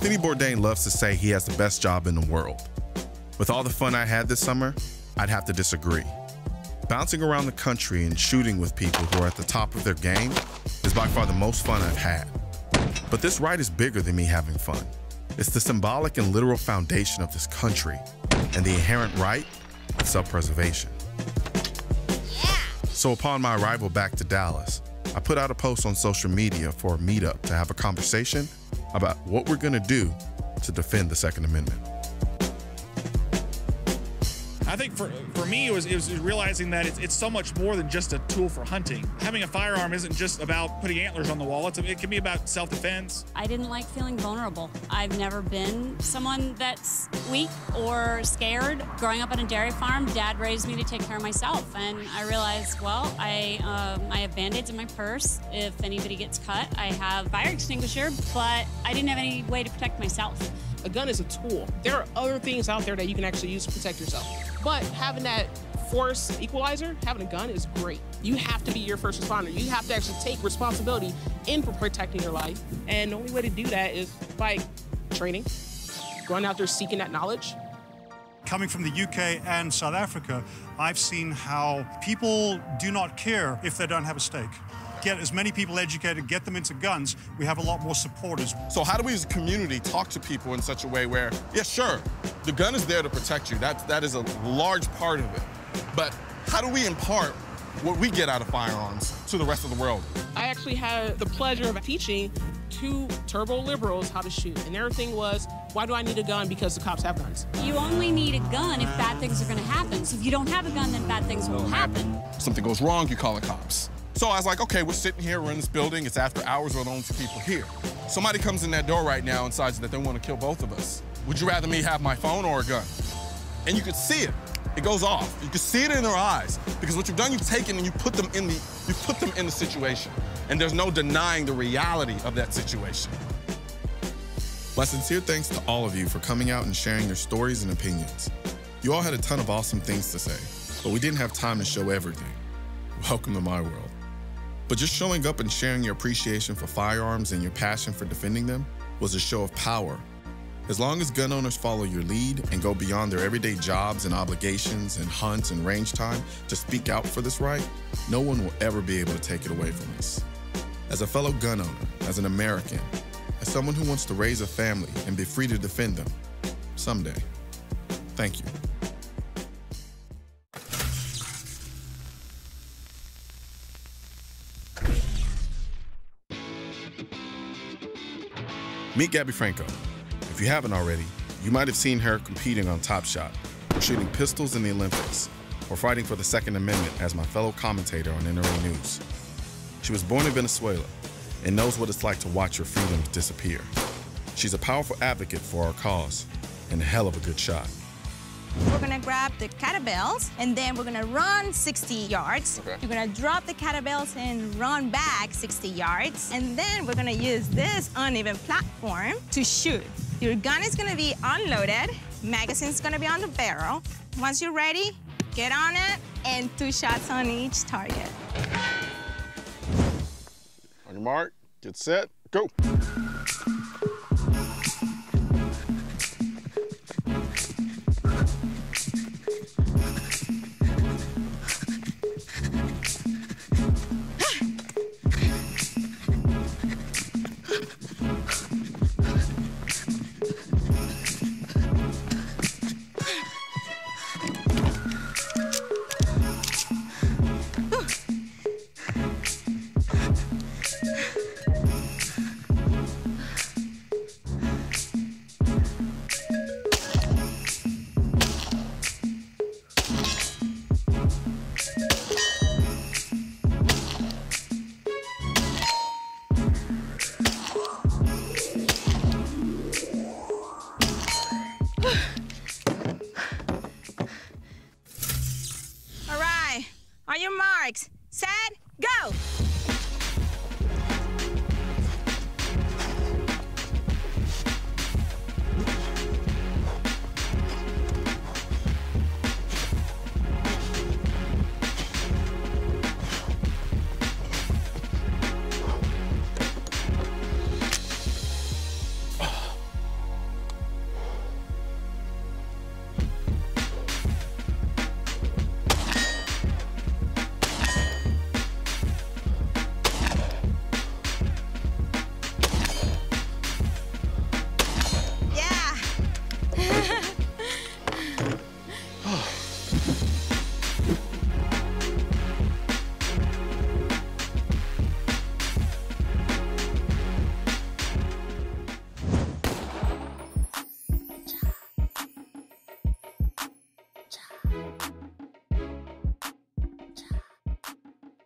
Anthony Bourdain loves to say he has the best job in the world. With all the fun I had this summer, I'd have to disagree. Bouncing around the country and shooting with people who are at the top of their game is by far the most fun I've had. But this ride is bigger than me having fun. It's the symbolic and literal foundation of this country and the inherent right of self-preservation. Yeah. So upon my arrival back to Dallas, I put out a post on social media for a meetup to have a conversation about what we're gonna do to defend the Second Amendment. I think for me, it was realizing that it's so much more than just a tool for hunting. Having a firearm isn't just about putting antlers on the wall. It can be about self-defense. I didn't like feeling vulnerable. I've never been someone that's weak or scared. Growing up on a dairy farm, Dad raised me to take care of myself. And I realized, well, I have Band-Aids in my purse. If anybody gets cut, I have fire extinguisher, but I didn't have any way to protect myself. A gun is a tool. There are other things out there that you can actually use to protect yourself. But having that force equalizer, having a gun is great. You have to be your first responder. You have to actually take responsibility in for protecting your life. And the only way to do that is by training, going out there seeking that knowledge. Coming from the UK and South Africa, I've seen how people do not care if they don't have a stake. Get as many people educated, get them into guns, we have a lot more supporters. So how do we as a community talk to people in such a way where, yeah, sure, the gun is there to protect you. That is a large part of it. But how do we impart what we get out of firearms to the rest of the world? I actually had the pleasure of teaching 2 turbo liberals how to shoot. And their thing was, why do I need a gun? Because the cops have guns. You only need a gun if bad things are gonna happen. So if you don't have a gun, then bad things will happen. If something goes wrong, you call the cops. So I was like, okay, we're sitting here, we're in this building, it's after hours, we're the only 2 people here. Somebody comes in that door right now and decides that they want to kill both of us. Would you rather me have my phone or a gun? And you could see it. It goes off. You can see it in their eyes. Because what you've done, you've taken and you put them in the situation. And there's no denying the reality of that situation. My sincere thanks to all of you for coming out and sharing your stories and opinions. You all had a ton of awesome things to say, but we didn't have time to show everything. Welcome to my world. But just showing up and sharing your appreciation for firearms and your passion for defending them was a show of power. As long as gun owners follow your lead and go beyond their everyday jobs and obligations and hunts and range time to speak out for this right, no one will ever be able to take it away from us. As a fellow gun owner, as an American, as someone who wants to raise a family and be free to defend them, someday, thank you. Meet Gabby Franco. If you haven't already, you might have seen her competing on Top Shot, or shooting pistols in the Olympics, or fighting for the Second Amendment as my fellow commentator on NRA News. She was born in Venezuela and knows what it's like to watch your freedoms disappear. She's a powerful advocate for our cause and a hell of a good shot. We're gonna grab the kettlebells, and then we're gonna run 60 yards. Okay. You're gonna drop the kettlebells and run back 60 yards. And then we're gonna use this uneven platform to shoot. Your gun is gonna be unloaded, magazine's gonna be on the barrel. Once you're ready, get on it, and 2 shots on each target. On your mark, get set, go. On your marks, set, go!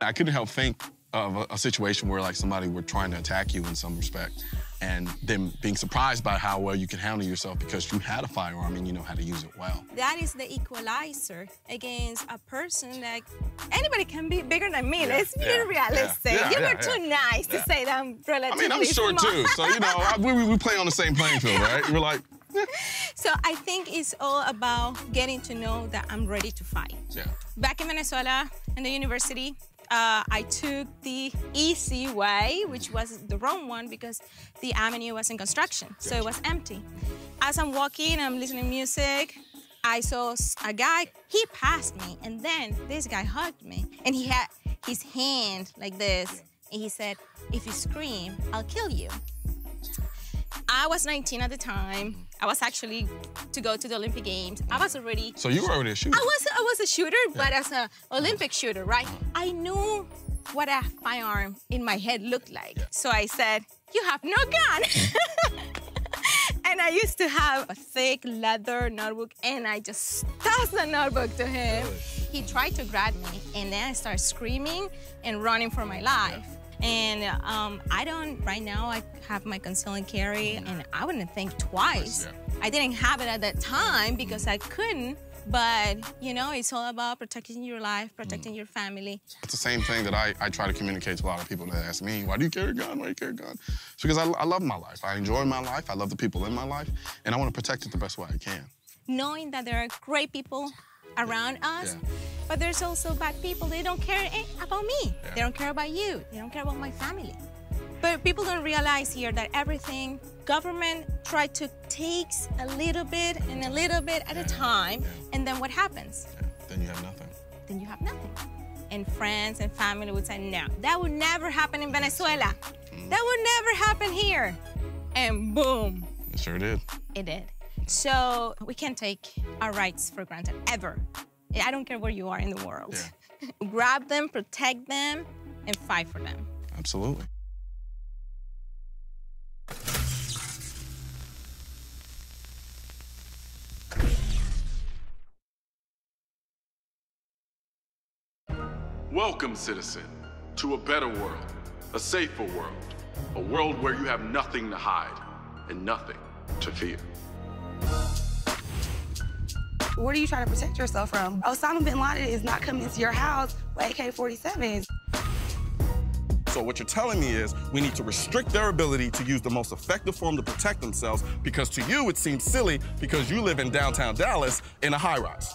I couldn't help think of a situation where like somebody were trying to attack you in some respect and them being surprised by how well you can handle yourself because you had a firearm and you know how to use it well. That is the equalizer against a person that anybody can be bigger than me. Yeah, Let's be realistic. You were too nice to say that I'm relatively I'm short small. too, so you know, we play on the same playing field, right? We're like, So I think it's all about getting to know that I'm ready to fight. Yeah. Back in Venezuela, in the university, I took the easy way, which was the wrong one because the avenue was in construction, so it was empty. As I'm walking, I'm listening to music, I saw a guy, he passed me, and then this guy hugged me, and he had his hand like this, and he said, if you scream, I'll kill you. I was 19 at the time. I was actually to go to the Olympic Games. I was already... So you were already a shooter? I was a shooter, but as an Olympic shooter, right? I knew what a firearm in my head looked like. So I said, you have no gun. And I used to have a thick leather notebook, and I just tossed the notebook to him. He tried to grab me, and then I started screaming and running for my life. And right now I have my conceal and carry, and I wouldn't think twice. I didn't have it at that time because I couldn't, but you know, it's all about protecting your life, protecting your family. It's the same thing that I try to communicate to a lot of people that ask me, why do you carry a gun, why do you carry a gun? It's because I love my life, I enjoy my life, I love the people in my life, and I want to protect it the best way I can. Knowing that there are great people around us, but there's also bad people. They don't care about me. They don't care about you. They don't care about my family. But people don't realize here that everything, government try to take a little bit and a little bit at a time, and then what happens? Then you have nothing. Then you have nothing. And friends and family would say, no, that would never happen in Venezuela. That would never happen here. And boom. It sure did. It did. So we can't take our rights for granted, ever. I don't care where you are in the world. Grab them, protect them, and fight for them. Absolutely. Welcome, citizen, to a better world, a safer world, a world where you have nothing to hide and nothing to fear. What are you trying to protect yourself from? Osama bin Laden is not coming into your house with AK-47s. So what you're telling me is we need to restrict their ability to use the most effective form to protect themselves because to you it seems silly because you live in downtown Dallas in a high-rise.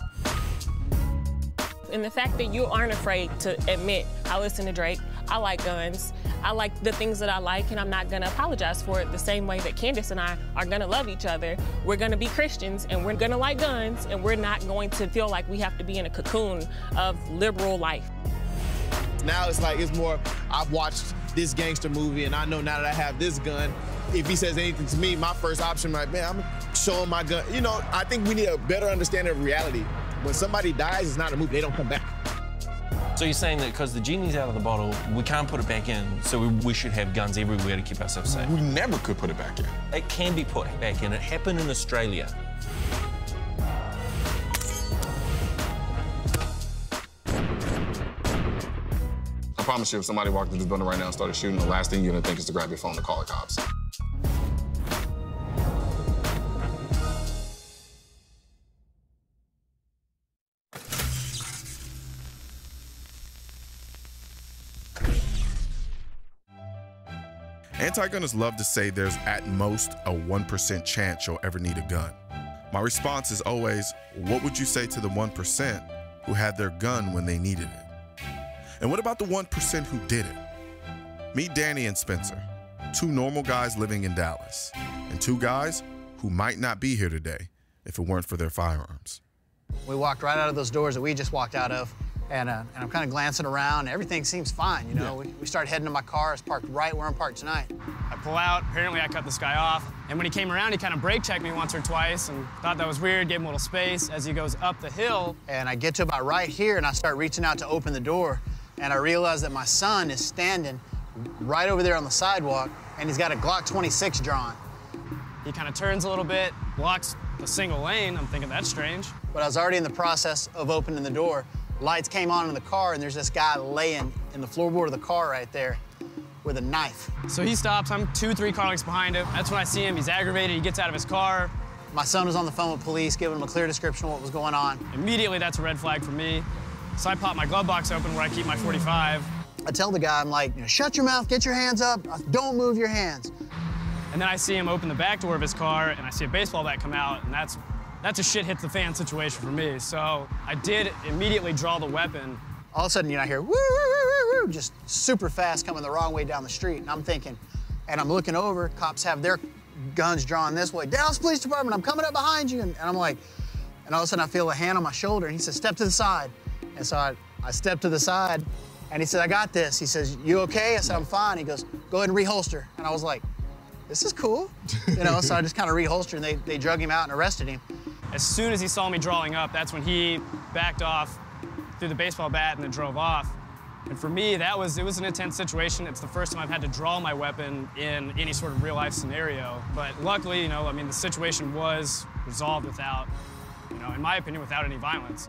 And the fact that you aren't afraid to admit, I listen to Drake, I like guns, I like the things that I like, and I'm not gonna apologize for it the same way that Candace and I are gonna love each other. We're gonna be Christians, and we're gonna like guns, and we're not going to feel like we have to be in a cocoon of liberal life. Now it's like, it's more, I've watched this gangster movie, and I know now that I have this gun, if he says anything to me, my first option, like, man, I'm gonna show him my gun. You know, I think we need a better understanding of reality. When somebody dies, it's not a movie, they don't come back. So you're saying that because the genie's out of the bottle, we can't put it back in, so we should have guns everywhere to keep ourselves safe? We never could put it back in. It can be put back in. It happened in Australia. I promise you, if somebody walked into this building right now and started shooting, the last thing you're gonna think is to grab your phone and call the cops. Anti-gunners love to say there's at most a 1% chance you'll ever need a gun. My response is always, what would you say to the 1% who had their gun when they needed it? And what about the 1% who didn't? Meet Danny and Spencer, two normal guys living in Dallas, and two guys who might not be here today if it weren't for their firearms. We walked right out of those doors that we just walked out of, and I'm kind of glancing around. Everything seems fine, you know. We started heading to my car. It's parked right where I'm parked tonight. I pull out. Apparently, I cut this guy off. And when he came around, he kind of brake checked me once or twice and thought that was weird, gave him a little space as he goes up the hill. And I get to about right here, and I start reaching out to open the door, and I realize that my son is standing right over there on the sidewalk, and he's got a Glock 26 drawn. He kind of turns a little bit, blocks the single lane. I'm thinking, that's strange. but I was already in the process of opening the door. Lights came on in the car, and there's this guy laying in the floorboard of the car right there with a knife. So he stops. I'm 2-3 car lengths behind him. That's when I see him. He's aggravated. He gets out of his car. My son was on the phone with police, giving him a clear description of what was going on. Immediately, that's a red flag for me. So I pop my glove box open where I keep my .45. I tell the guy, I'm like, shut your mouth, get your hands up, don't move your hands. And then I see him open the back door of his car, and I see a baseball bat come out, and that's a shit hits the fan situation for me. So I did immediately draw the weapon. All of a sudden, I hear woo, woo, woo, woo, just super fast coming the wrong way down the street. And I'm thinking, and I'm looking over, cops have their guns drawn this way. Dallas Police Department, I'm coming up behind you. And I'm like, and all of a sudden I feel a hand on my shoulder, and he says, step to the side. And so I stepped to the side, and he said, I got this. He says, you okay? I said, I'm fine. He goes, go ahead and reholster. And I was like, this is cool. So I just kind of reholstered, and they drug him out and arrested him. As soon as he saw me drawing up, that's when he backed off, threw the baseball bat, and then drove off. And for me, it was an intense situation. It's the first time I've had to draw my weapon in any sort of real-life scenario. But luckily, the situation was resolved without, in my opinion, without any violence.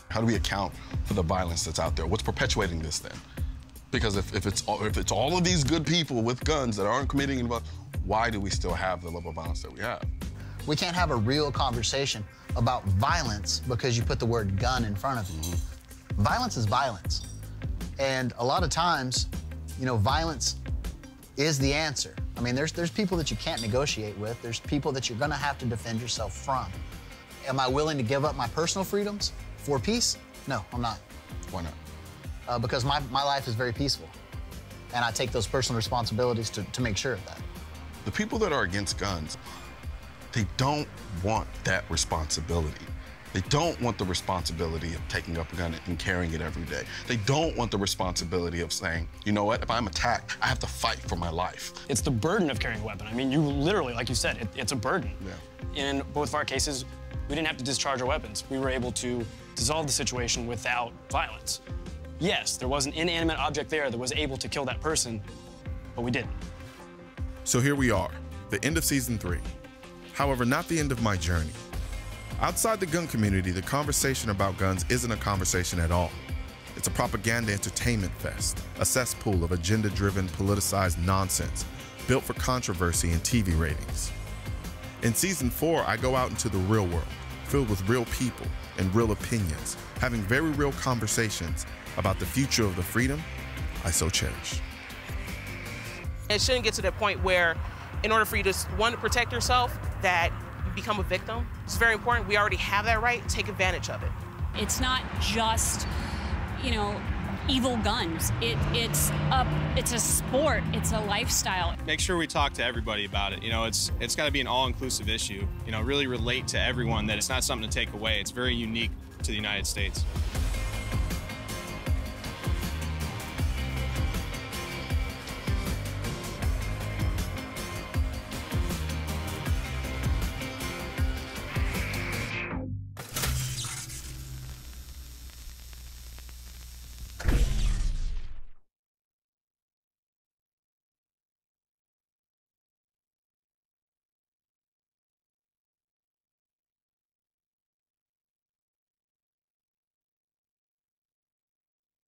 How do we account for the violence that's out there? What's perpetuating this then? Because if it's all of these good people with guns that aren't committing any violence, why do we still have the level of violence that we have? We can't have a real conversation about violence because you put the word gun in front of it. Violence is violence. And a lot of times, violence is the answer. I mean, there's people that you can't negotiate with. There's people that you're gonna have to defend yourself from. Am I willing to give up my personal freedoms for peace? No, I'm not. Why not? Because my life is very peaceful. And I take those personal responsibilities to make sure of that. The people that are against guns, they don't want that responsibility. They don't want the responsibility of taking up a gun and carrying it every day. They don't want the responsibility of saying, you know what, if I'm attacked, I have to fight for my life. It's the burden of carrying a weapon. I mean, you literally, like you said, it's a burden. Yeah. In both of our cases, we didn't have to discharge our weapons. We were able to dissolve the situation without violence. Yes, there was an inanimate object there that was able to kill that person, but we didn't. So here we are, the end of season 3. However, not the end of my journey. Outside the gun community, the conversation about guns isn't a conversation at all. It's a propaganda entertainment fest, a cesspool of agenda-driven, politicized nonsense built for controversy and TV ratings. In season 4, I go out into the real world, filled with real people and real opinions, having very real conversations about the future of the freedom I so cherish. It shouldn't get to the point where, in order for you to, one, protect yourself, that you become a victim. It's very important. We already have that right. Take advantage of it. It's not just, evil guns. It's a sport. It's a lifestyle. Make sure we talk to everybody about it. It's got to be an all-inclusive issue. Really relate to everyone, that it's not something to take away. It's very unique to the United States.